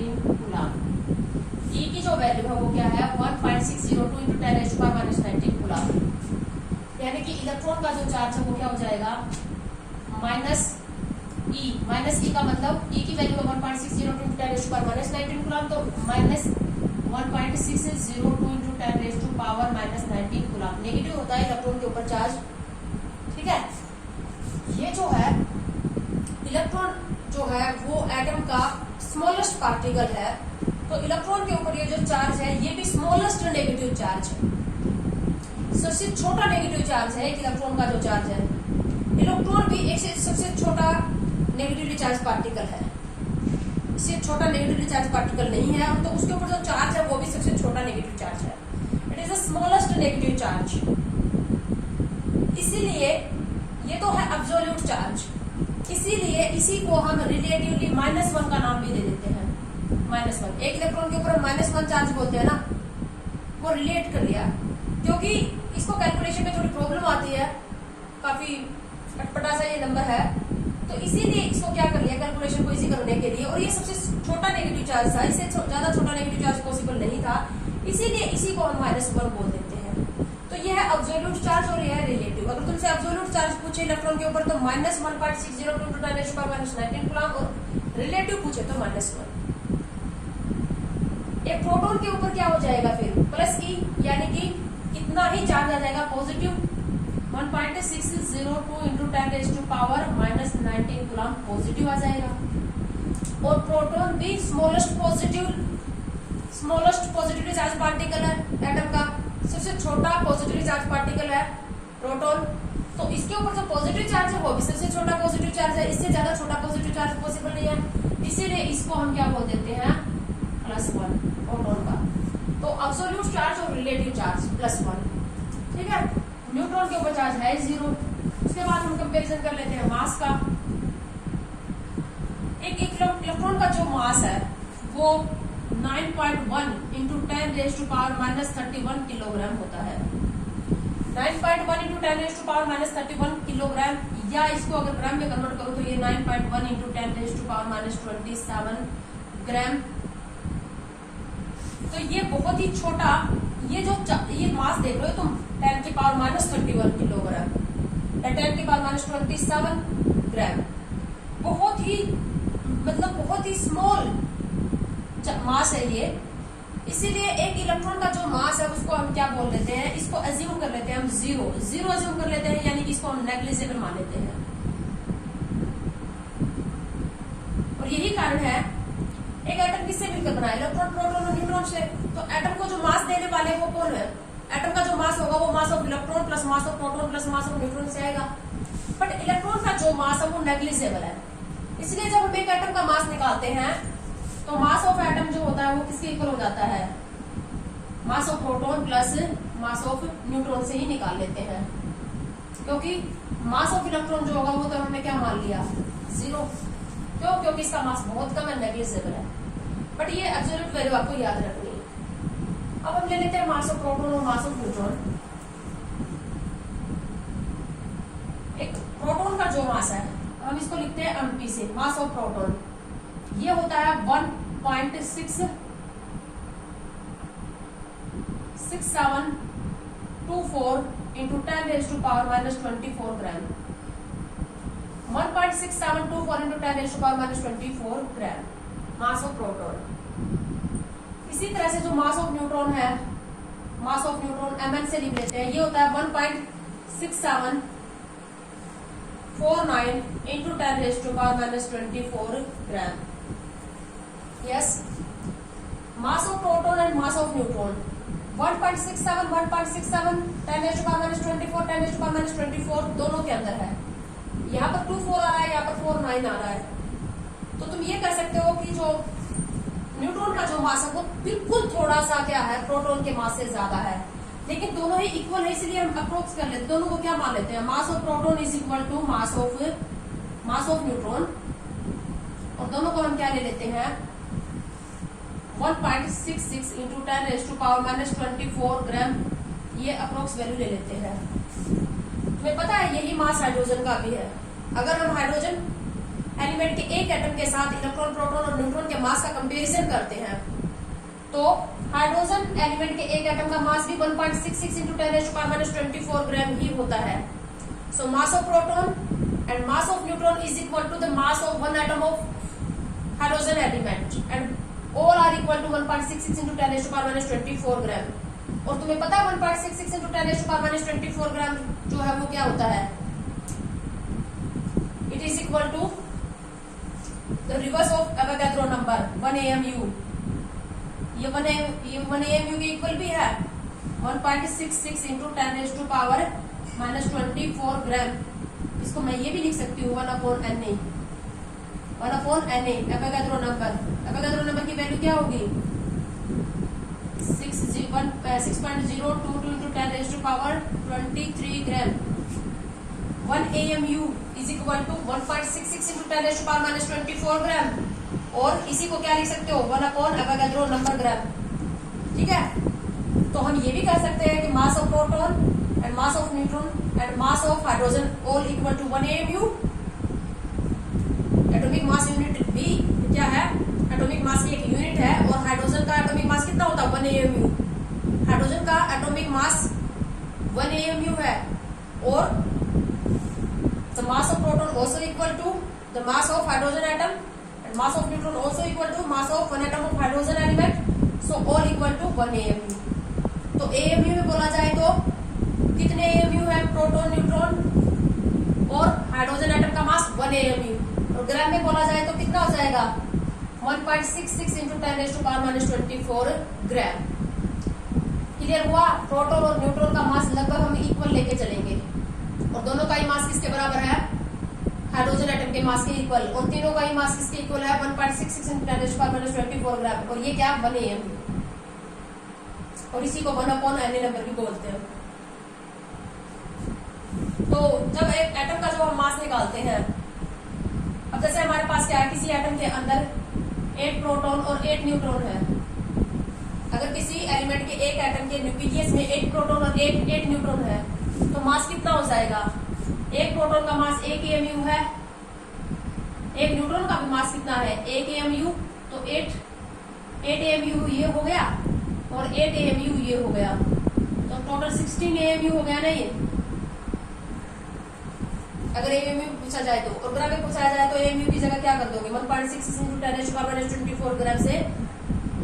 19 coulomb. ई की जो value है वो क्या है 1.602 इंटू 10⁻⁻19 कूलम, यानी कि इलेक्ट्रॉन का जो चार्ज है वो क्या हो जाएगा माइनस ई का मतलब ई की वैल्यू है 1.602 इंटू 10⁻⁻19 कूलम, तो माइनस 1.602 इंटू 10⁻⁻19 कूलम नेगेटिव होता है इलेक्ट्रॉन के ऊपर चार्ज। ठीक है, ये जो है इलेक्ट्रॉन जो है वो एटम का स्मॉलेस्ट पार्टिकल है, तो इलेक्ट्रॉन के ऊपर ये जो चार्ज है ये भी स्मॉलेस्ट नेगेटिव चार्ज है, सबसे छोटा नेगेटिव चार्ज है इलेक्ट्रॉन का जो चार्ज है। इलेक्ट्रॉन भी एक सबसे छोटा नेगेटिवली चार्ज पार्टिकल है, इससे छोटा नेगेटिवली चार्ज पार्टिकल नहीं है, तो उसके ऊपर जो चार्ज है वो भी सबसे छोटा नेगेटिव चार्ज है। It is the smallest negative charge. इसीलिए ये तो है एब्सोल्यूट चार्ज, इसीलिए इसी को हम रिलेटिवली -1 का नाम भी दे देते हैं। -1 एक इलेक्ट्रॉन के ऊपर -1 चार्ज बोलते हैं ना, वो रिलेट कर लिया। क्योंकि इसको कैलकुलेशन में थोड़ी प्रॉब्लम आती है, काफी अटपटा सा ये नंबर है, तो इसीलिए इसको क्या कर लिया कैलकुलेशन को इजी करने के लिए। और ये सबसे छोटा नेगेटिव चार्ज था, इससे ज्यादा छोटा नेगेटिव चार्ज पॉसिबल नहीं था, इसीलिए इसी को हम -1 बोल देते हैं। तो ये है एब्सोल्यूट चार्ज और ये है रिलेटिव। अगर तुमसे एब्सोल्यूट चार्ज पूछे इलेक्ट्रॉन के ऊपर तो -1.602 × 10⁻19 कूलम, और रिलेटिव पूछे तो -1। एक प्रोटॉन के ऊपर क्या हो जाएगा फिर +E, यानी कि कितना ही चार्ज आ जाएगा पॉजिटिव, 1.602 × 10⁻19 कूलम पॉजिटिव आ जाएगा। और प्रोटॉन भी स्मॉलेस्ट पॉजिटिवली चार्ज पार्टिकल है एटम का, सबसे छोटा पॉजिटिवली चार्ज पार्टिकल है प्रोटॉन। तो इसके ऊपर जो पॉजिटिव चार्ज है वो भी सबसे छोटा पॉजिटिव चार्ज है, इससे ज्यादा छोटा पॉजिटिव चार्ज पॉसिबल नहीं है, इसीलिए इसको हम क्या बोल देते हैं +1 प्रोटॉन का। तो एब्सोल्यूट चार्ज और रिलेटिव चार्ज +1, ठीक है। न्यूट्रॉन के ऊपर चार्ज है 0। उसके बाद हम कंपैरिजन कर लेते हैं मास का। एक इलेक्ट्रॉन का जो मास है वो 9.1 × 10⁻31 किलोग्राम होता है। 9.1 × 10⁻31 किलोग्राम, या इसको अगर ग्राम में कन्वर्ट करो तो ये 9.1 × 10⁻27 ग्राम। तो ये बहुत ही छोटा, ये मास देख रहे हो तुम 10⁻31 किलोग्राम या 10⁻27 ग्राम, बहुत ही बहुत ही स्मॉल मास है ये। इसीलिए एक इलेक्ट्रॉन का जो मास है उसको हम क्या बोल देते हैं, इसको अज्यूम कर लेते हैं हम जीरो अज्यूम कर लेते हैं, यानी कि इसको हम नेग्लिजिबल मान लेते हैं। और यही कारण है एक एटम किससे मिलकर बना है, इलेक्ट्रॉन, प्रोटॉन और न्यूट्रॉन से। तो एटम को जो मास देने वाले वो कौन है, एटम का जो मास होगा वो mass of electron plus mass of proton plus mass of neutron से आएगा। बट इलेक्ट्रॉन का जो मास है वो नेग्लिजिबल है, इसलिए जब हम एक एटम का मास निकालते हैं तो मास ऑफ एटम जो होता है वो किसके इक्वल हो जाता है, मास of proton plus mass of neutron से ही निकाल लेते हैं। क्योंकि मास ऑफ इलेक्ट्रॉन जो होगा वो तो हमने क्या मान लिया 0, क्यों, क्योंकि इसका मास बहुत कम है, नेग्लिजिबल है। बट ये एब्सोल्यूट वैल्यू आपको याद रखनी है। अब हम ले लेते हैं मास ऑफ प्रोटॉन और मास ऑफ न्यूट्रॉन। एक प्रोटॉन का जो मास है हम इसको लिखते हैं mp से, मास ऑफ प्रोटॉन ये होता है 1.6724 × 10⁻24 ग्राम। 1.6724 × 10⁻24 ग्राम मास ऑफ प्रोटॉन। इसी तरह से जो मास ऑफ न्यूट्रॉन है, मास ऑफ न्यूट्रॉन mn से लिख लेते हैं, ये होता है 1.6749 × 10⁻24 ग्राम। Yes, mass of proton and mass of neutron 1.67 10⁻24 दोनों के अंदर है। यहाँ पर 24 आ रहा है, यहाँ पर 49 आ रहा है। तो तुम ये कह सकते हो कि जो न्यूट्रॉन का जो मास है वो बिल्कुल थोड़ा सा क्या है प्रोटॉन के मास से ज्यादा है, लेकिन दोनों ही इक्वल है, इसलिए हम अप्रोक्स कर लेते, दोनों को क्या मान लेते हैं, mass of proton is equal to mass of neutron, और दोनों को हम क्या ले लेते हैं 1.66 × 10⁻24 ग्राम, ये अप्रोक्स वैल्यू ले लेते हैं। तुम्हें पता है यही मास हाइड्रोजन का भी है। अगर हम हाइड्रोजन एलिमेंट के एक एटम के साथ इलेक्ट्रॉन, प्रोटॉन और न्यूट्रॉन के मास का कंपैरिजन करते हैं तो हाइड्रोजन एलिमेंट के एक एटम का मास भी 1.66 × 10⁻24 ग्राम ही होता है। So mass of proton and mass of neutron is equal to the mass of one atom of hydrogen element and all are equal to 1.66 × 10⁻24 gram. और तुम्हें पता है 1.66 × 10⁻24 ग्राम जो है वो क्या होता है, it is equal to the reverse of Avogadro number 1 AMU। ये 1 AMU के इक्वल भी है 1.66 × 10⁻24 ग्राम। इसको मैं ये भी लिख सकती हूँ 1/NA Avogadro number. Avogadro number की वैल्यू क्या होगी 6.022 × 10⁻23 gram. 1 AMU is equal to 1.66 into 10 to power minus 24 gram, और इसी को क्या लिख सकते हो 1 अपॉन एवोगाड्रो नंबर ग्राम। ठीक है, तो हम ये भी कह सकते हैं कि mass of proton and mass of neutron and mass of hydrogen all equal to 1 AMU। Atomic mass unit भी क्या है, एटॉमिक मास की एक यूनिट है, और हाइड्रोजन का एटॉमिक मास कितना होता है 1 AMU। हाइड्रोजन का एटॉमिक मास 1 AMU है, और the mass of proton also equal to the mass of hydrogen atom and mass of neutron also equal to mass of one atom of hydrogen element, so all equal to 1 AMU। तो AMU में बोला जाए तो कितने AMU है, proton neutron और hydrogen atom का मास 1 AMU, और ग्राम में बोला जाए तो कितना हो जाएगा 1.66 into 10 to power minus 24 gram. Clear हुआ, प्रोटॉन और न्यूट्रॉन का मास लगभग हम इक्वल लेके चलेंगे, और दोनों का ही मास किसके बराबर है, हाइड्रोजन एटम के मास के इक्वल, और तीनों का ही मास किसके इक्वल है 1.66 into 10 to power minus 24 gram, और ये क्या 1 AMU, और इसी को 1 अपॉन एन नंबर भी बोलते हैं। तो जब एक एटम का जो हम मास निकालते हैं, अब जैसे हमारे पास क्या है, किसी एटम के अंदर 8 प्रोटॉन और 8 न्यूट्रॉन है। अगर किसी एलिमेंट के एक एटम के न्यूक्लियस में 8 प्रोटॉन और 8 न्यूट्रॉन है, तो मास कितना हो जाएगा, एक प्रोटॉन का मास 1 AMU है, एक न्यूट्रॉन का भी मास कितना है 1 AMU, तो 8 AMU ये हो गया और 8 AMU ये हो गया, तो टोटल 16 AMU हो गया ना ये, अगर AMU पूछा जाए तो। और ग्राम में पूछा जाए तो AMU की जगह क्या कर दोगे 1.66 इंटू 10 टू पावर माइनस 24 ग्राम से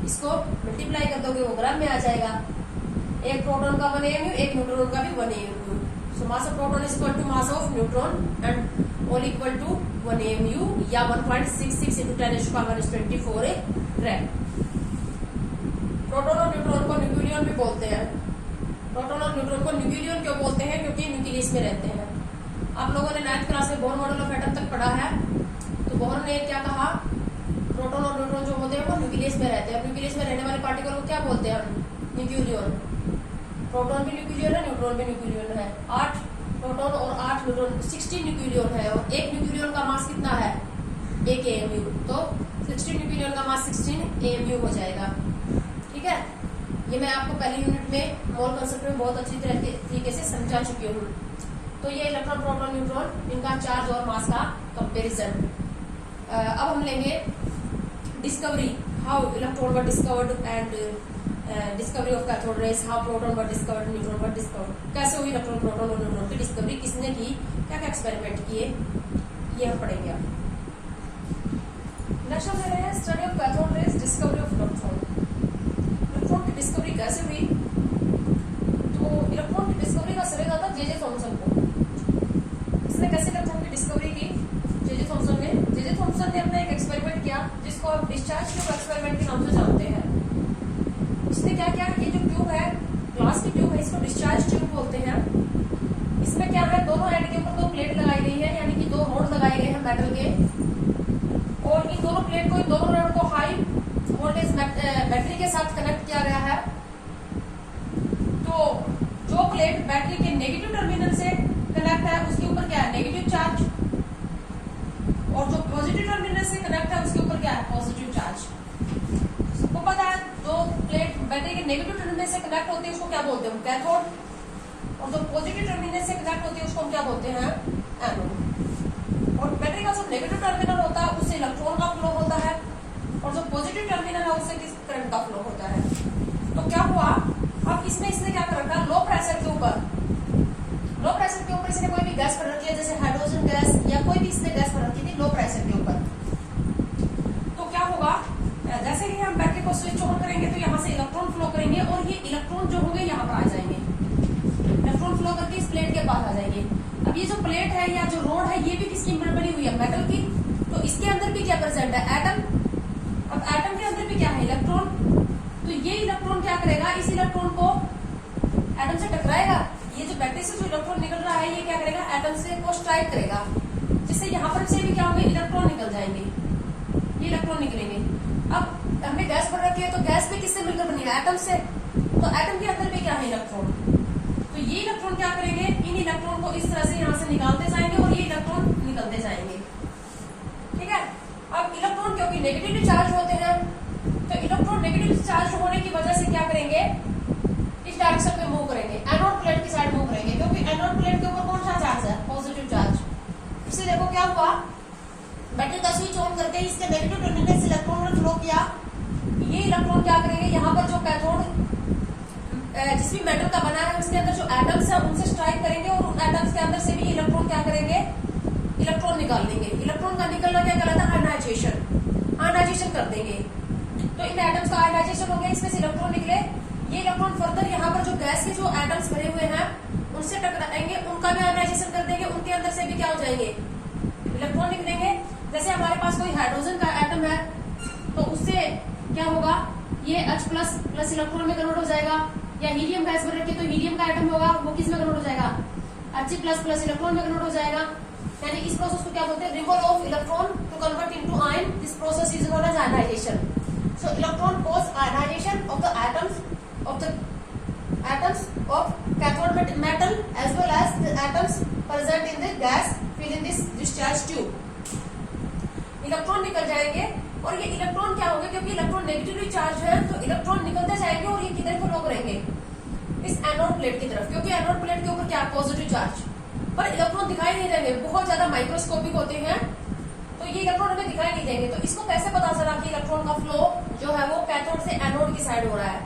इसको मल्टीप्लाई कर दोगे, वो ग्राम में आ जाएगा। एक प्रोटॉन का 1 AMU, एक न्यूट्रॉन का भी 1 AMU, so mass of proton is equal to mass of neutron and all equal to 1 AMU या 1.66 into 10 to power minus 24 gram. Proton और न्यूट्रॉन को न्यूक्लियन भी बोलते हैं। प्रोटॉन और न्यूट्रॉन को न्यूक्लियन क्यों बोलते हैं, क्योंकि न्यूक्लियस में रहते हैं। आप लोगों ने 9th क्लास में बोर मॉडल ऑफ एटम तक पढ़ा है, तो बोर ने क्या कहा, प्रोटॉन और न्यूट्रॉन जो होते हैं वो न्यूक्लियस में रहते हैं। न्यूक्लियस में रहने वाले पार्टिकल को क्या बोलते हैं हम, न्यूक्लियन। प्रोटॉन भी न्यूक्लियन है, न्यूट्रॉन भी न्यूक्लियन है। 8 प्रोटॉन और 8 न्यूट्रॉन 16 न्यूक्लियन है, और एक न्यूक्लियन का मास कितना है 1 AMU, तो 16 न्यूक्लियन का मास 16 AMU हो जाएगा। ठीक है, ये मैं आपको पहली यूनिट में मोल कंसेप्ट में बहुत अच्छी तरीके से समझा चुकी हूँ। तो ये इलेक्ट्रॉन प्रोटॉन न्यूट्रॉन इनका चार्ज और मास का कंपैरिजन। अब हम लेंगे discovery, how electron were discovered and discovery of cathode raise, how proton were discovered, neutron were discovered, कैसे हुई इलेक्ट्रॉन प्रोटॉन और न्यूट्रॉन की डिस्कवरी, किसने की, क्या क्या एक्सपेरिमेंट किए, ये हम पढ़ेंगे। अब नेक्स्ट हम ले रहे हैं study of cathode raise, discovery of electron. Electron की डिस्कवरी कैसे हुई, तो इलेक्ट्रॉन की डिस्कवरी का श्रेय जाता जे थॉमसन को। इसने कैसे इलेक्ट्रॉन की डिस्कवरी की, जे थॉमसन ने अपना एक एक्सपेरिमेंट किया जिसको आप डिस्चार्ज ट्यूब एक्सपेरिमेंट के नाम से जानते हैं। इसने क्या किया, ये जो ट्यूब है, ग्लास की ट्यूब है, इसको डिस्चार्ज ट्यूब बोलते हैं। इसमें क्या है, दोनों एंड के ऊपर 2 प्लेट लगाई गई है, यानी कि 2 रोड लगाए गए हैं मेटल के, और इन दोनों प्लेट को, इन दोनों रोड को हाई वोल्टेज बैटरी के साथ कनेक्ट किया गया है। तो जो प्लेट बैटरी के नेगेटिव टर्मिनल से कनेक्ट है उसके ऊपर क्या है नेगेटिव चार्ज, और जो पॉजिटिव टर्मिनल से कनेक्ट है उसके ऊपर क्या है पॉजिटिव चार्ज। सबको पता है जो प्लेट बैटरी के नेगेटिव टर्मिनल से कनेक्ट होती है उसको क्या बोलते हैं कैथोड, और जो पॉजिटिव टर्मिनल से कनेक्ट होती है उसको हम क्या बोलते हैं एनोड। और बैटरी का जो नेगेटिव टर्मिनल होता है उससे इलेक्ट्रॉन का फ्लो होता है, और जो पॉजिटिव टर्मिनल है उससे किस करंट का फ्लो होता है। तो क्या हुआ, अब इसने क्या कर रखा, लो प्रेशर के ऊपर इसने कोई भी गैस भर रखी है, जैसे हाइड्रोजन गैस या कोई भी इसने गैस भर रखी थी लो प्रेशर के ऊपर। तो क्या होगा, जैसे ही हम बैटरी को स्विच ऑन करेंगे तो यहाँ से इलेक्ट्रॉन फ्लो करेंगे, और ये इलेक्ट्रॉन जो होंगे यहाँ पर आ जाएंगे, इलेक्ट्रॉन फ्लो करके इस प्लेट के पास आ जाएंगे। अब ये जो प्लेट है या जो रोड है ये भी किसकी बनी हुई है मेटल की, तो इसके अंदर भी क्या प्रेजेंट है एटम। अब एटम के अंदर भी क्या है इलेक्ट्रॉन, तो ये इलेक्ट्रॉन क्या करेगा, इस इलेक्ट्रॉन को एटम से टकराएगा। ये जो बैटरी से जो इलेक्ट्रॉन निकल रहा है ये क्या करेगा एटम से को स्ट्राइक करेगा, जिससे यहाँ पर से भी क्या होंगे इलेक्ट्रॉन निकल जाएंगे, ये इलेक्ट्रॉन निकलेंगे। अब हमने गैस भर रखी है तो गैस भी किससे मिलकर बनी है एटम से, तो एटम के अंदर भी क्या है इलेक्ट्रॉन। तो ये इलेक्ट्रॉन क्या करेंगे, इन इलेक्ट्रॉन को इस तरह से यहाँ से निकालते जाएंगे नेगेटिवली चार्ज होते हैं, तो इलेक्ट्रॉन नेगेटिव चार्ज होने की वजह से क्या करेंगे, इस डायरेक्शन में मूव करेंगे, एनोड प्लेट की साइड मूव करेंगे, क्योंकि एनोड प्लेट के ऊपर कौन सा चार्ज है, पॉजिटिव चार्ज। इससे देखो क्या हुआ, बैटरी का स्विच ऑन करके इसके नेगेटिव टर्मिनल से इलेक्ट्रॉन ने फ्लो किया, ये इलेक्ट्रॉन क्या करेंगे, यहाँ पर जो कैथोड जिस भी मेटल का बना है उसके अंदर जो एटम्स है उनसे स्ट्राइक करेंगे और उन एटम्स के अंदर से भी इलेक्ट्रॉन क्या करेंगे, इलेक्ट्रॉन निकाल देंगे। इलेक्ट्रॉन का निकलना क्या कहलाता है, आयनाइजेशन, आयनाइजेशन कर देंगे। तो इन एटम्स का आयनाइजेशन हो गया, इसमें से इलेक्ट्रॉन निकले, ये इलेक्ट्रॉन फर्दर यहाँ पर जो गैस के जो एटम्स भरे हुए हैं उनसे टकराएंगे, उनका भी आयनाइजेशन कर देंगे, उनके अंदर से भी क्या हो जाएंगे, इलेक्ट्रॉन निकलेंगे। जैसे हमारे पास कोई हाइड्रोजन का एटम है तो उससे क्या होगा, ये H प्लस इलेक्ट्रॉन में कन्वर्ट हो जाएगा, या हीलियम गैस भर रखी है तो हीलियम का एटम होगा वो किस में कन्वर्ट हो जाएगा, H++ इलेक्ट्रॉन में कन्वर्ट हो जाएगा। यानी इस प्रोसेस को क्या बोलते हैं, removal of electron to convert into ion, this process is known as ionisation. So electron cause ionisation of the atoms of cathode metal as well as the atoms present in the gas fill in this discharge tube। Electron निकल जाएंगे और ये electron क्या होंगे, क्योंकि electron negatively charge है तो electron निकलते जाएंगे और ये किधर फ्लो करेंगे, इस एनोड प्लेट की तरफ, क्योंकि एनोड प्लेट के ऊपर क्या पॉजिटिव चार्ज, पर इलेक्ट्रॉन दिखाई नहीं देंगे, बहुत ज्यादा माइक्रोस्कोपिक होते हैं तो ये इलेक्ट्रॉन हमें दिखाई नहीं देंगे। तो इसको कैसे पता चला कि इलेक्ट्रॉन का फ्लो जो है वो कैथोड से एनोड की साइड हो रहा है,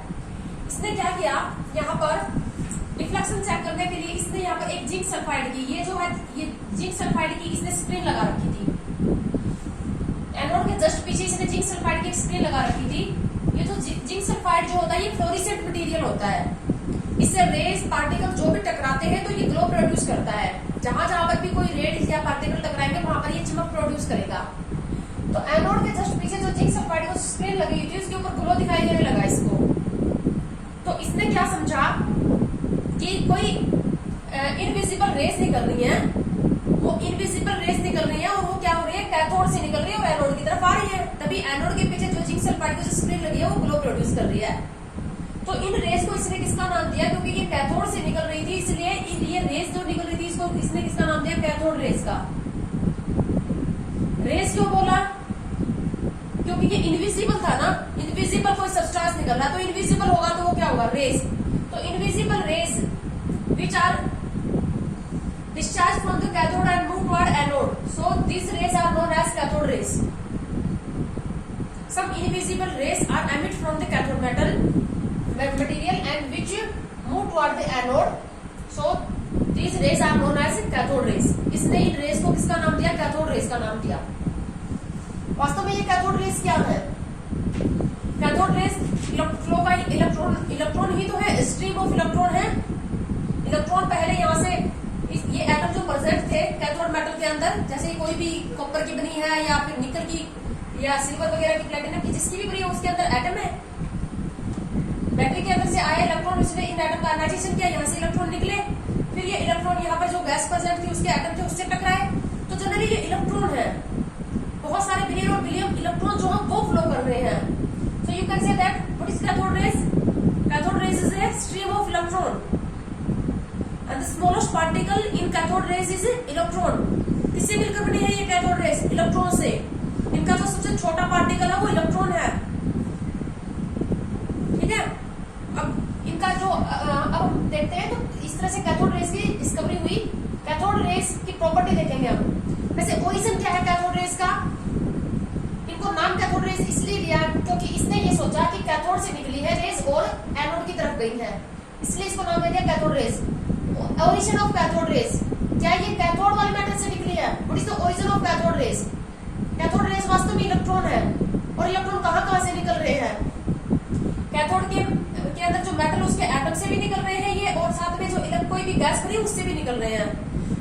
इसने क्या किया, यहाँ पर डिफ्लेक्शन चेक करने के लिए इसने यहाँ पर एक जिंक सल्फाइड की, ये जो है ये जिंक सल्फाइड की इसने स्क्रीन लगा रखी थी, एनोड के जस्ट पीछे इसने जिंक सल्फाइड की एक स्क्रीन लगा रखी थी। ये जो जिंक सल्फाइड जो होता है ये फ्लोरिसेंट मटेरियल होता है, इससे रेज पार्टिकल जो भी टकराते हैं तो ये ग्लो प्रोड्यूस करता है, जहां जहां पर भी कोई रेड या पार्टिकल टकराएंगे वहां पर ये चमक प्रोड्यूस करेगा। तो एनोड के जस्ट पीछे जो जिंक सल्फाइड की स्क्रीन लगी हुई थी उसके ऊपर ग्लो दिखाई देने लगा इसको, तो इसने क्या समझा कि कोई इनविजिबल रेस निकल रही है, वो इनविजिबल रेस निकल रही है और वो क्या हो रही है, कैथोड से निकल रही है और एनोड की तरफ आ रही है, तभी एनोड के पीछे जो जिंक सल्फाइड की जो स्क्रीन लगी है वो ग्लो प्रोड्यूस कर रही है। तो इन रेस को इसने किसका नाम दिया, क्योंकि ये कैथोड से निकल रही थी इसलिए ये रेस जो निकल रही थी इसको इसने किसका नाम दिया, कैथोड रेस का। रेस क्यों बोला, क्योंकि ये इनविजिबल था ना, इनविजिबल कोई सब्सटेंस निकल रहा है तो इनविजिबल होगा तो वो क्या होगा, रेस। तो invisible rays which are discharged from the cathode and move toward anode, so these rays are known as cathode rays। Some invisible rays are emitted from the cathode material and which move toward the anode, so these rays are known as cathode rays। इसने in race को किसका नाम दिया, cathode rays का नाम दिया। वास्तव में ये कैथोड रेस क्या है, कैथोड रेस फ्लो का इलेक्ट्रॉन ही तो है, स्ट्रीम ऑफ इलेक्ट्रॉन है। इलेक्ट्रॉन पहले यहाँ से ये एटम जो प्रेजेंट थे कैथोड मेटल के अंदर, जैसे कोई भी कॉपर की बनी है या फिर निकल की या सिल्वर वगैरह की, प्लेटिनम की, जिसकी भी बनी है उसके अंदर एटम है। बैटरी के अंदर से आया इलेक्ट्रॉन, उसने इन एटम का आयनाइजेशन किया, यहाँ से इलेक्ट्रॉन निकले, फिर ये इलेक्ट्रॉन यहाँ पर जो गैस प्रेजेंट थी उसके एटम थे उससे टकराए। तो जनरली ये इलेक्ट्रॉन है, बहुत सारे बिलियन और बिलियन इलेक्ट्रॉन जो है वो फ्लो कर रहे हैं। So you can say that what is cathode rays, cathode rays is a stream of electron and the smallest particle in cathode rays is electron। किससे मिलकर बनी है ये कैथोड रेस, इलेक्ट्रॉन से। इनका जो सबसे छोटा पार्टिकल है वो इलेक्ट्रॉन है, ठीक है। अब इनका जो अब हम देखते हैं तो इस तरह से कैथोड रेस की डिस्कवरी हुई। कैथोड रेस की प्रॉपर्टी देखेंगे हम। वैसे ओरिजिन क्या है कैथोड रेस का, इनको नाम कैथोड रेस इसलिए दिया क्योंकि इसने ये सोचा कि कैथोड से निकली है रेस और एनोड की तरफ गई है, इसलिए इसको नाम दे दिया cathode rays. Origin of cathode rays, क्या ये कैथोड वाले मेटल से निकली है, what is the origin of cathode rays. Cathode rays वास्तव में इलेक्ट्रॉन है और इलेक्ट्रॉन कहां से निकल रहे हैं, कैथोड के अंदर जो मेटल उसके एटम से भी निकल रहे हैं ये, और साथ में जो कोई भी गैस भरी उससे भी निकल रहे हैं।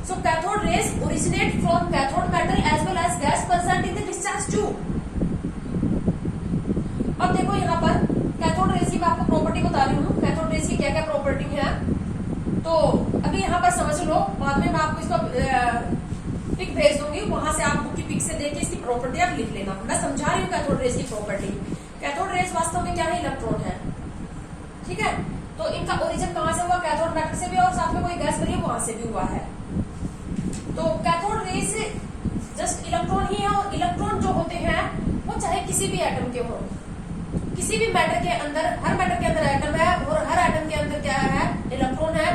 So cathode rays originate from cathode metal as well as gas present in the discharge tube. अब देखो यहाँ पर कैथोड रेस की मैं आपको प्रॉपर्टी बता रही हूँ, कैथोड रेस की क्या क्या प्रॉपर्टी है। तो अभी यहाँ पर समझ लो, बाद में मैं आपको इसका पिक भेज दूंगी, वहां से आप बुक की पिक से देख के इसकी प्रॉपर्टी आप लिख लेना। मैं समझा रही हूँ कैथोड रेस की प्रॉपर्टी। कैथोड रेस वास्तव में क्या है, इलेक्ट्रॉन है, ठीक है। तो इनका ओरिजिन कहाँ से हुआ, कैथोड मेटल से भी और साथ में कोई गैस भरी है वहां से भी हुआ है। तो कैथोड रेस जस्ट इलेक्ट्रॉन ही है और इलेक्ट्रॉन जो होते हैं वो चाहे किसी भी एटम के हो, किसी भी मैटर के अंदर, हर मैटर के अंदर एटम है और हर एटम के अंदर क्या है, इलेक्ट्रॉन है।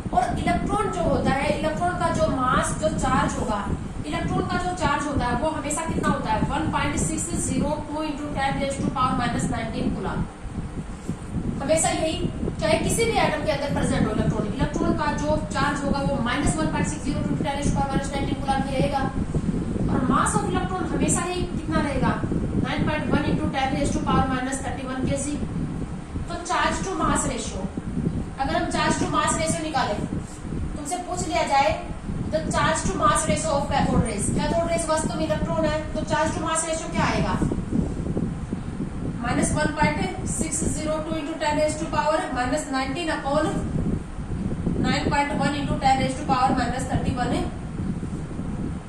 और इलेक्ट्रॉन जो होता है, इलेक्ट्रॉन का जो मास, जो चार्ज होगा, इलेक्ट्रॉन का जो चार्ज होता है वो हमेशा कितना होता है, 1.602 इंटू 10⁻⁻19 कूलम। हमेशा यही, चाहे किसी भी एटम के अंदर प्रेजेंट हो इलेक्ट्रॉन, इलेक्ट्रॉन का जो चार्ज होगा वो -1.602 इंटू 10⁻⁻19 कूलम ही रहेगा। और मास ऑफ इलेक्ट्रॉन हमेशा ही कितना रहेगा, 9.1 इंटू 10⁻31 kg। तो चार्ज टू मास रेशियो, अगर हम चार्ज टू मास रेशियो निकालें, तुमसे पूछ लिया जाए the charge to mass ratio of cathode rays, cathode rays वास्तव में इलेक्ट्रॉन है, तो चार्ज टू मास रेशियो क्या आएगा, -1.602 into 10⁻⁻19 upon 9.1 into 10⁻⁻31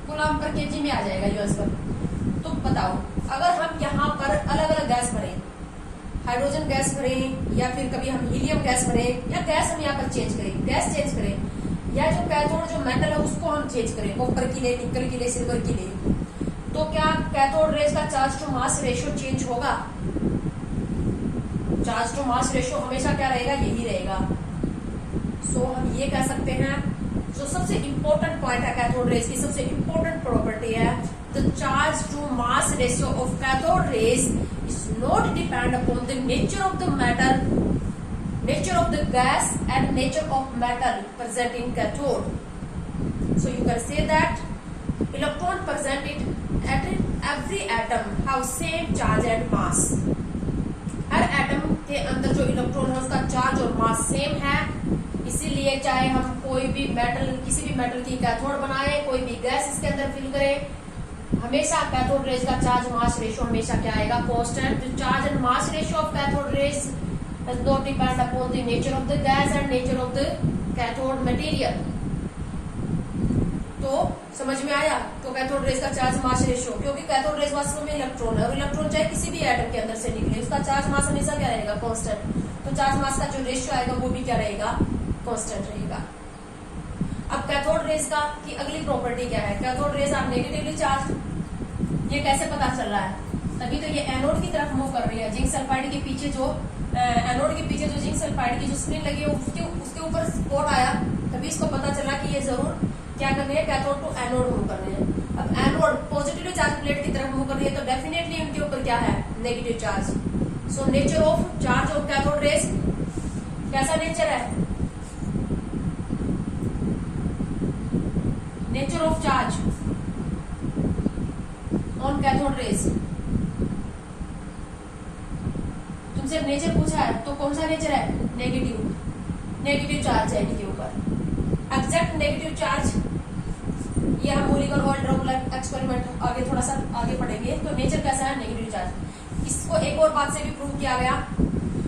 coulomb per KG में आ जाएगा यूएस पर। तो बताओ, अगर हम यहाँ पर अलग अलग गैस भरें, हाइड्रोजन गैस भरें या फिर कभी हम हीलियम गैस भरें, या गैस हम यहाँ पर चेंज करें, गैस चेंज करें, या जो कैथोड जो मेटल है उसको हम चेंज करें, कॉपर के लिए, निकल के लिए, सिल्वर के लिए, तो क्या कैथोड रेज का charge to mass ratio change होगा? चार्ज टू मास रेशियो हमेशा क्या रहेगा, यही रहेगा। सो हम ये कह सकते हैं, जो सबसे इंपॉर्टेंट पॉइंट है कैथोड रेज की, सबसे इंपॉर्टेंट प्रॉपर्टी है, the charge to mass ratio of cathode rays is not depend upon the nature of the matter, nature of the gas and nature of metal present in cathode. So you can say that electron present it at every atom have same charge and mass. Her atom के अंदर जो electron है उसका charge और mass same है, इसीलिए चाहे हम कोई भी मेटल, किसी भी मेटल की कैथोड बनाए, कोई भी गैस इसके अंदर फिल करें, हमेशा कैथोड रेज का चार्ज मास रेशियो हमेशा क्या आएगा, कांस्टेंट। जो charge and mass ratio of cathode raise does not depend upon the nature of the gas and nature of the cathode material. तो समझ में आया? तो कैथोड रेज का चार्ज मास रेशियो, क्योंकि कैथोड रेज वास्तव में इलेक्ट्रॉन है और इलेक्ट्रॉन चाहे किसी भी एटम के अंदर से निकले, उसका चार्ज मास हमेशा क्या रहेगा, कांस्टेंट। तो चार्ज मास का जो रेशियो आएगा वो भी क्या रहेगा, कांस्टेंट रहेगा। अब कैथोड रेज का की अगली प्रॉपर्टी क्या है, cathode rays are negatively charged. ये कैसे पता चल रहा है? तभी तो ये एनोड की तरफ मूव कर रही है। जिंक सल्फाइड के पीछे जो एनोड के पीछे जो जिंक सल्फाइड की जो स्क्रीन लगी है उसके ऊपर स्पॉट आया, तभी इसको पता चला कि ये जरूर क्या करनी है, कैथोड टू एनोड मूव करनी है। अब एनोड पॉजिटिवली चार्ज प्लेट की तरफ मूव कर रही है, तो डेफिनेटली इनके ऊपर क्या है, negative charge. So nature of charge of cathode raise कैसा नेचर है, nature of charge on cathode rays. तुमसे नेचर पूछा है तो कौन सा नेचर है, नेगेटिव, नेगेटिव चार्ज है इनके ऊपर। एग्जैक्ट नेगेटिव चार्ज, ये हम मोलिकुलर ऑयल ड्रॉपलेट एक्सपेरिमेंट आगे थोड़ा सा आगे पढ़ेंगे। तो नेचर कैसा है, नेगेटिव चार्ज। इसको एक और बात से भी प्रूव किया गया,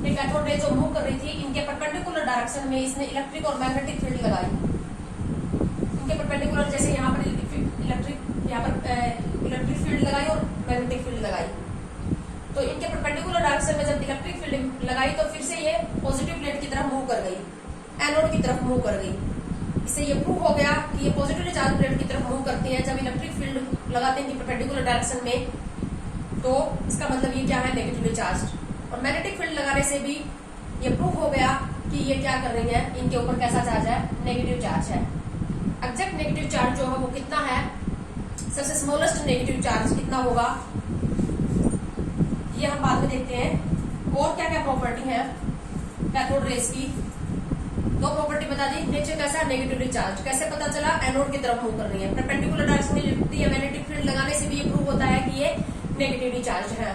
ये कैथोड रे जो मूव कर रही थी, इनके परपेंडिकुलर डायरेक्शन में इसने इलेक्ट्रिक और मैग्नेटिक फील्ड लगाई। इनके परपेंडिकुलर, जैसे यहाँ पर इलेक्ट्रिक फील्ड लगाई और मैग्नेटिक फील्ड लगाई। तो इनके परपेंडिकुलर डायरेक्शन में जब इलेक्ट्रिक फील्ड लगाई तो फिर से ये पॉजिटिव प्लेट की तरफ मूव कर गई, एनोड की तरफ मूव कर गई। इससे ये प्रूव हो गया कि ये पॉजिटिवली चार्ज प्लेट की तरफ मूव करती है जब इलेक्ट्रिक फील्ड लगाते हैं परपेंडिकुलर डायरेक्शन में, तो इसका मतलब ये क्या है, नेगेटिवली चार्ज। और मैग्नेटिक फील्ड लगाने से भी ये प्रूव हो गया कि ये क्या कर रही है, इनके ऊपर कैसा चार्ज है, नेगेटिव चार्ज है। एग्जैक्ट नेगेटिव चार्ज जो है वो कितना है, सबसे स्मॉलेस्ट नेगेटिव चार्ज कितना होगा, ये हम बाद में देखते हैं। और क्या क्या प्रॉपर्टी है कैथोड रेज की, दो प्रॉपर्टी बता दी। नेचर कैसा है, नेगेटिवली चार्ज। कैसे पता चला, एनोड की तरफ मूव कर रही है, परपेंडिकुलर डायरेक्शन में लिखती है, मैग्नेटिक फील्ड लगाने से भी ये प्रूव होता है कि ये नेगेटिवली चार्ज है।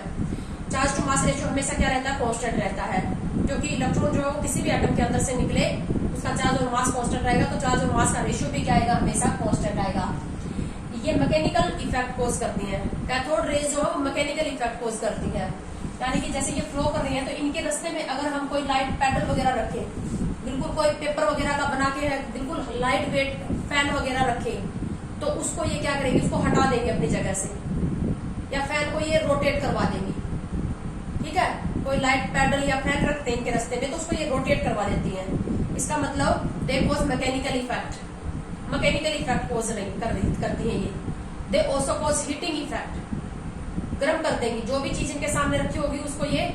चार्ज टू मास रेशियो हमेशा क्या रहता है, कांस्टेंट रहता है, क्योंकि इलेक्ट्रॉन जो है किसी भी एटम के अंदर से निकले उसका चार्ज और मास कांस्टेंट रहेगा, तो चार्ज और मास का रेशियो भी क्या आएगा, हमेशा कांस्टेंट आएगा। ये मैकेनिकल इफेक्ट कोज करती है, कैथोड रेज जो है वो मैकेनिकल इफेक्ट कोज करती है। यानी कि जैसे ये फ्लो कर रही है तो इनके रास्ते में अगर हम कोई लाइट पैडल वगैरह रखें, बिल्कुल कोई पेपर वगैरह का बना के बिल्कुल लाइट वेट फैन वगैरह रखें, तो उसको ये क्या करेंगे, उसको हटा देंगे अपनी जगह से, या फैन को ये रोटेट करवा देंगी। ठीक है, कोई लाइट पैडल या फैन रखते हैं इनके रास्ते में तो उसको ये रोटेट करवा देती है। इसका मतलब they cause mechanical effect, mechanical effect cause करती है ये। They also cause heating effect, गर्म कर देंगी, जो भी चीज इनके सामने रखी होगी उसको ये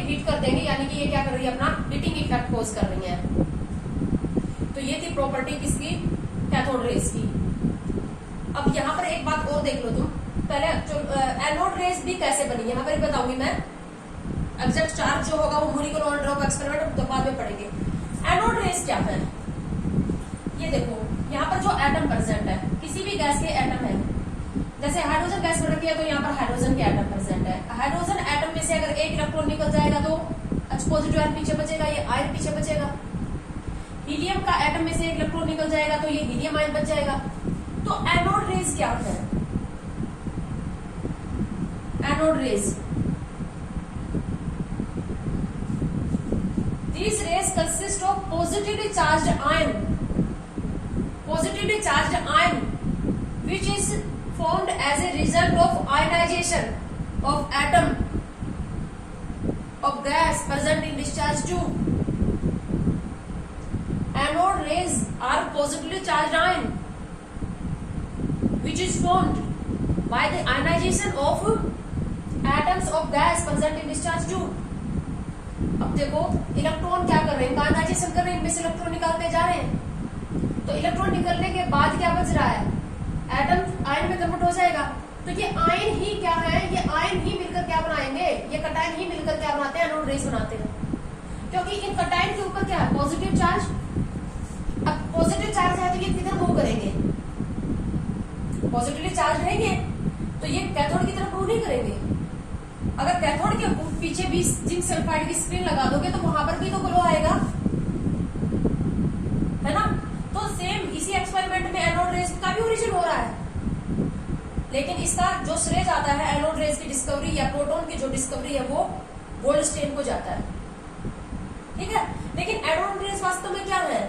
हीट कर देंगे, यानी कि ये क्या कर रही है, अपना हीटिंग इफेक्ट कोज कर रही है। तो ये थी प्रॉपर्टी किसकी, कैथोड रेज की। अब यहाँ पर एक बात और देख लो तुम, पहले एनोड रेज भी कैसे बनी यहाँ पर बताऊंगी मैं। एग्जैक्ट चार्ज जो होगा वो मोलिकुलर ऑन ड्रॉप एक्सपेरिमेंट तो बाद में पढ़ेंगे। एनोड रेज क्या है, ये देखो यहाँ पर जो एटम प्रेजेंट है, किसी भी गैस के एटम है, जैसे हाइड्रोजन गैस में रखी है तो यहाँ पर हाइड्रोजन के एटम प्रेजेंट है। हाइड्रोजन एटम में से अगर एक इलेक्ट्रॉन निकल जाएगा तो H पॉजिटिव आयन पीछे बचेगा, ये आयन पीछे बचेगा। हीलियम का एटम में से एक इलेक्ट्रॉन निकल जाएगा तो ये हीलियम आयन बच जाएगा। तो एनोड रेज क्या है, anode raise, these rays consist of positively charged ion which is formed as a result of ionization of atom of gas present in discharge tube. Anode rays are positively charged ion which is formed by the ionization of atoms of gas present in discharge tube. अब देखो electron क्या कर रहे हैं, ionization कर रहे हैं, इनमें से इलेक्ट्रॉन निकालते जा रहे हैं। तो इलेक्ट्रॉन निकलने के बाद क्या बच रहा है, एटम आयन में कन्वर्ट हो जाएगा। तो ये आयन ही क्या है, ये आयन ही मिलकर क्या बनाएंगे, ये कटायन ही मिलकर क्या बनाते हैं, एनोड रेज बनाते हैं। क्योंकि इन कटायन के ऊपर क्या है, पॉजिटिव चार्ज। अब पॉजिटिव चार्ज है तो ये किधर मूव करेंगे, पॉजिटिवली चार्ज रहेंगे तो ये कैथोड की तरफ मूव नहीं करेंगे। अगर कैथोड के पीछे भी जिंक सल्फाइड की स्क्रीन लगा दोगे तो वहां पर भी तो ग्लो आएगा, है ना। तो सेम इसी एक्सपेरिमेंट में एनोड रेज का भी ओरिजिन हो रहा है, लेकिन इसका जो श्रेय जाता है एनोड रेज की डिस्कवरी या प्रोटॉन की जो डिस्कवरी है वो गोल्डस्टेन को जाता है, ठीक है। लेकिन एनोड रेज वास्तव में क्या है,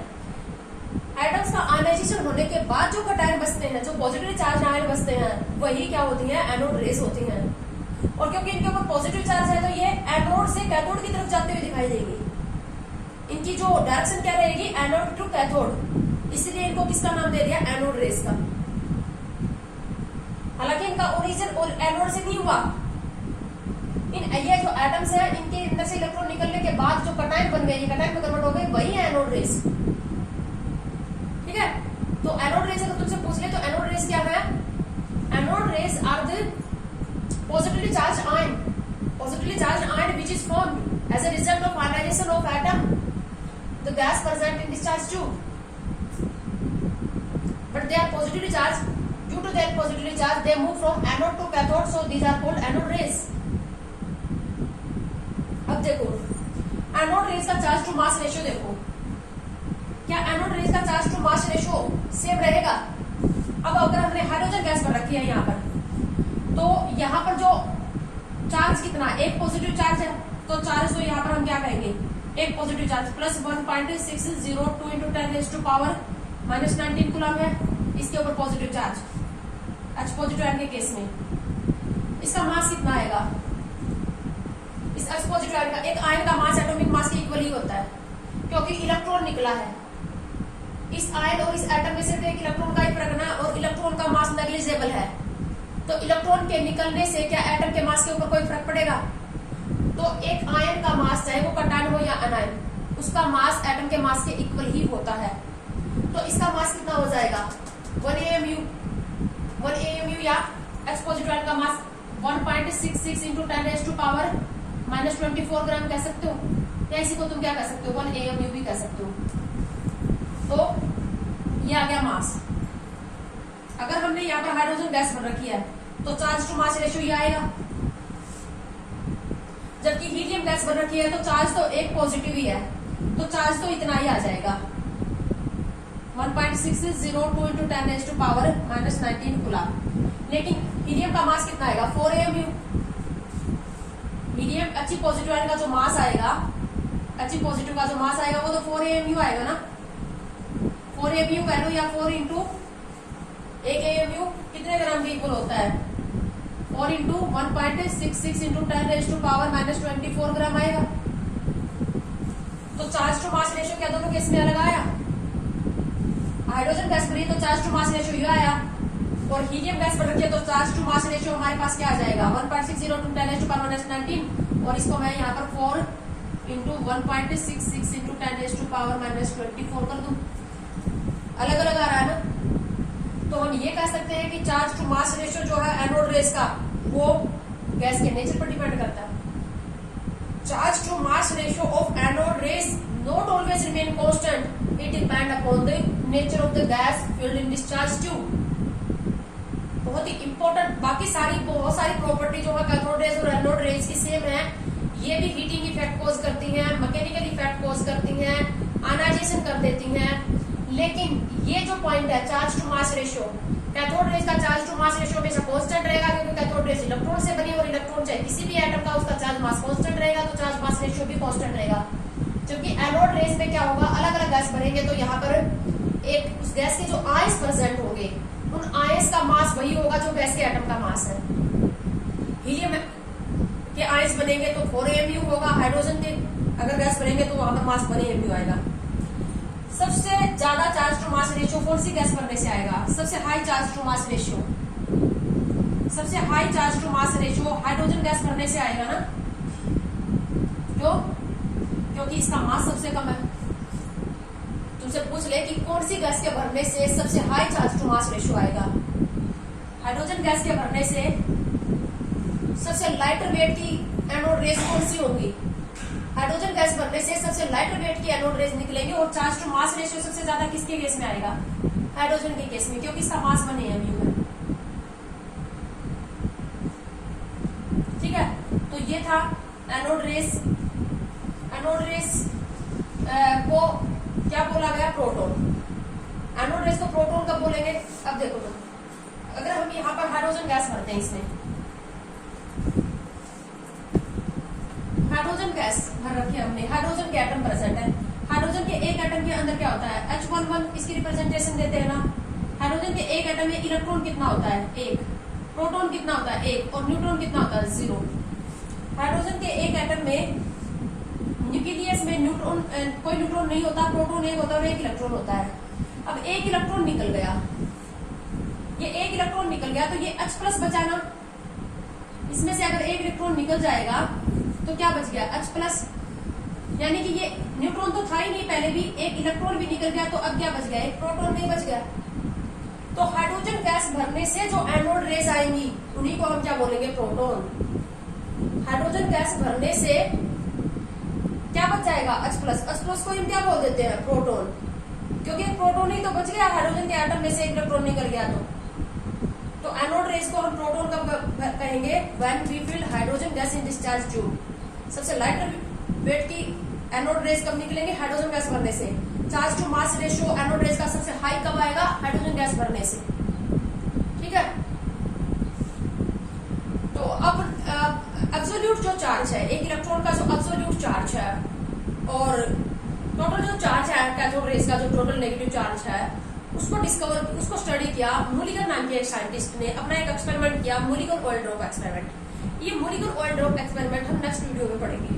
एटम्स का आयनाइजेशन होने के बाद जो कटायन बचते हैं, जो पॉजिटिवली चार्ज आयन बचते हैं, वही क्या होती है, एनोड रेज होती हैं। और क्योंकि इनके ऊपर पॉजिटिव चार्ज है तो ये एनोड से कैथोड की तरफ जाते हुए दिखाई देगी। इनकी जो डायरेक्शन क्या रहेगी, एनोड टू कैथोड, इसलिए इनको किसका नाम दे दिया, एनोड रेज का। हालांकि इनका ओरिजिन और एनोड से नहीं हुआ, ये जो एटम्स हैं इनके अंदर से इलेक्ट्रॉन निकलने के बाद जो कटायन बन गए, ये कटायन में कन्वर्ट हो गए, वही है एनोड रेज, ठीक है। तो एनोड रेज अगर तुमसे पूछ ले तो एनोड रेज क्या है, anode rays are the positively charged ion which is formed as a result of ionization of atom the gas present in discharge tube, but they are positively charged. Due to their positively charge they move from anode to cathode, so these are called anode rays. अब देखो anode rays का charge to mass ratio देखो, क्या anode rays का charge to mass ratio same रहेगा। अब अगर हमने हाइड्रोजन गैस पर रखी है यहाँ पर, तो यहाँ पर जो चार्ज कितना, एक पॉजिटिव चार्ज है, तो चार्ज तो यहाँ पर हम क्या कहेंगे, एक positive charge plus 1.602 into 10⁻⁻⁻19 coulomb है, इसके ऊपर positive charge H positive ion के केस में इसका मास कितना आएगा, इस H पॉजिटिव आयन का, एक आयन का मास एटॉमिक मास के इक्वल ही होता है, क्योंकि इलेक्ट्रॉन निकला है। इस आयन और इस एटम में सिर्फ एक इलेक्ट्रॉन का ही फर्क है और इलेक्ट्रॉन का मास नेग्लिजिबल है। तो इलेक्ट्रॉन के निकलने से क्या एटम के मास के ऊपर कोई फर्क पड़ेगा। तो एक आयन का मास चाहे वो कटायन हो या अनायन, उसका मास एटम के मास के इक्वल ही होता है। तो इसका मास कितना हो जाएगा, 1 AMU या H पॉजिटिव आयन का मास 1.66 इंटू 10⁻⁻24 ग्राम कह सकते हो, या इसी को तुम क्या कह सकते हो, 1 AMU भी कह सकते हो। तो ये आ गया मास। अगर हमने यहाँ पर हाइड्रोजन गैस बन रखी है तो चार्ज टू मास रेशियो ये आएगा, जबकि हीलियम गैस बन रखी है तो चार्ज तो एक पॉजिटिव ही है, तो चार्ज तो इतना ही आ जाएगा 1.602 इंटू 10⁻⁻⁻19 कूलम। लेकिन हीलियम का मास कितना आएगा, 4 AMU। हीलियम अच्छी पॉजिटिव आयन का जो मास आएगा, अच्छी पॉजिटिव का जो मास आएगा वो तो 4 AMU आएगा ना, 4 AMU कह लो या 4 इंटू एक AMU कितने ग्राम के इक्वल होता है, 4 इंटू 1.66 इंटू 10⁻⁻24 ग्राम आएगा। तो चार्ज टू मास रेशियो क्या दोनों केस में अलग आया, हाइड्रोजन गैस भरी तो चार्ज टू मास रेशियो ये आया और हीलियम गैस पर रखिए तो चार्ज टू मास रेशियो हमारे पास क्या आ जाएगा 1.60 टू 10⁻⁻19 और इसको मैं यहाँ पर 4 इंटू 1.66 इंटू 10⁻⁻24 कर दूं। अलग अलग आ रहा है ना, तो हम ये कह सकते हैं कि चार्ज टू मास रेशियो जो है एनोड रेस का वो गैस के नेचर पर डिपेंड करता है। Charge to mass ratio of anode rays not always remain constant, it depend upon the nature of the gas field in discharge tube. बहुत ही इंपॉर्टेंट, बाकी बहुत सारी प्रॉपर्टी जो है कैथोड रेस और एनोड रेस की सेम है। ये भी हीटिंग इफेक्ट कॉज करती हैं, मैकेनिकल इफेक्ट कॉज करती हैं, आयनाइजेशन कर देती हैं, लेकिन ये जो पॉइंट है charge to mass ratio, cathode rays का चार्ज टू मास रेशियो हमेशा कांस्टेंट रहेगा क्योंकि कैथोड रेस इलेक्ट्रॉन से बनी और इलेक्ट्रॉन चाहे किसी भी एटम का उसका चार्ज मास कांस्टेंट रहेगा तो चार्ज मास रेशियो भी कांस्टेंट रहेगा। जबकि एनोड रेस में क्या होगा, अलग अलग गैस बनेंगे तो यहाँ पर एक उस गैस के जो आयंस प्रेजेंट होंगे उन आयंस का मास वही होगा जो गैस के एटम का मास है। हीलियम के आयंस बनेंगे तो 4 AMU होगा, हाइड्रोजन के अगर गैस बनेंगे तो वहां पर मास 1 AMU आएगा। सबसे ज्यादा चार्ज टू मास रेशियो कौन सी गैस बनने से आएगा, सबसे high charge to mass ratio, सबसे high charge to mass ratio hydrogen gas बनने से आएगा ना, क्यों? क्योंकि इसका मास सबसे कम है। तुमसे पूछ ले कि कौन सी गैस के भरने से सबसे high charge to mass ratio आएगा, हाइड्रोजन गैस के भरने से सबसे लाइटर वेट की एनोड रेस कौन सी होगी, हाइड्रोजन गैस भरने से सबसे लाइटर वेट की एनोड रेस निकलेंगे और चार्ज टू मास रेशियो सबसे ज्यादा किसके केस में आएगा, हाइड्रोजन के केस में, क्योंकि इसका मास 1 AMU है। ठीक है, तो ये था एनोड रेस। एनोड रेस को क्या बोला गया, प्रोटॉन। एनोड रेस को प्रोटॉन कब बोलेंगे, अब देखो तुम, अगर हम यहाँ पर हाइड्रोजन गैस भरते हैं, इसमें हाइड्रोजन गैस भर रखी है हमने, हाइड्रोजन के एटम प्रेजेंट है, हाइड्रोजन के एक एटम के अंदर क्या होता है H11, इसकी रिप्रेजेंटेशन देते हैं ना। हाइड्रोजन के एक एटम में इलेक्ट्रॉन कितना होता है 1, प्रोटॉन कितना होता है 1 और न्यूट्रॉन कितना होता है 0। हाइड्रोजन के एक एटम में न्यूक्लियस में न्यूट्रॉन कोई न्यूट्रॉन नहीं होता, प्रोटॉन एक होता है और एक इलेक्ट्रॉन होता है। अब एक इलेक्ट्रॉन निकल गया, ये एक इलेक्ट्रॉन निकल गया तो ये H+ बचा ना, इसमें से अगर एक इलेक्ट्रॉन निकल जाएगा तो क्या बच गया H+, यानी कि ये न्यूट्रॉन तो था ही नहीं पहले भी, एक इलेक्ट्रॉन भी निकल गया तो अब क्या बच गया, एक प्रोटॉन नहीं बच गया। तो हाइड्रोजन गैस भरने से जो एनोड रेस आएंगी उन्हीं को हम क्या बोलेंगे, प्रोटॉन। हाइड्रोजन गैस भरने से क्या बच जाएगा H+ को हम क्या बोल देते हैं, प्रोटॉन, क्योंकि एक प्रोटॉन ही तो बच गया, हाइड्रोजन के एटम में से एक इलेक्ट्रॉन निकल गया। तो एनोड रेस को हम प्रोटॉन कब कहेंगे, when we fill hydrogen gas in discharge tube. सबसे लाइटर वेट की एनोड रेस कब निकलेंगे, हाइड्रोजन गैस भरने से। Charge to mass ratio anode rays का सबसे हाई कब आएगा, हाइड्रोजन गैस भरने से। ठीक है, तो अब एब्सोल्यूट जो चार्ज है, एक इलेक्ट्रॉन का जो एब्सोल्यूट चार्ज है और टोटल जो चार्ज है कैथोड रेस का, जो टोटल नेगेटिव चार्ज है, उसको स्टडी किया मुलिगन नाम के एक साइंटिस्ट ने, अपना एक एक्सपेरिमेंट किया, मुलिगन ऑयल ड्रॉप एक्सपेरिमेंट। ये मुलिगन ऑयल ड्रॉप एक्सपेरिमेंट हम नेक्स्ट वीडियो में पढ़ेंगे।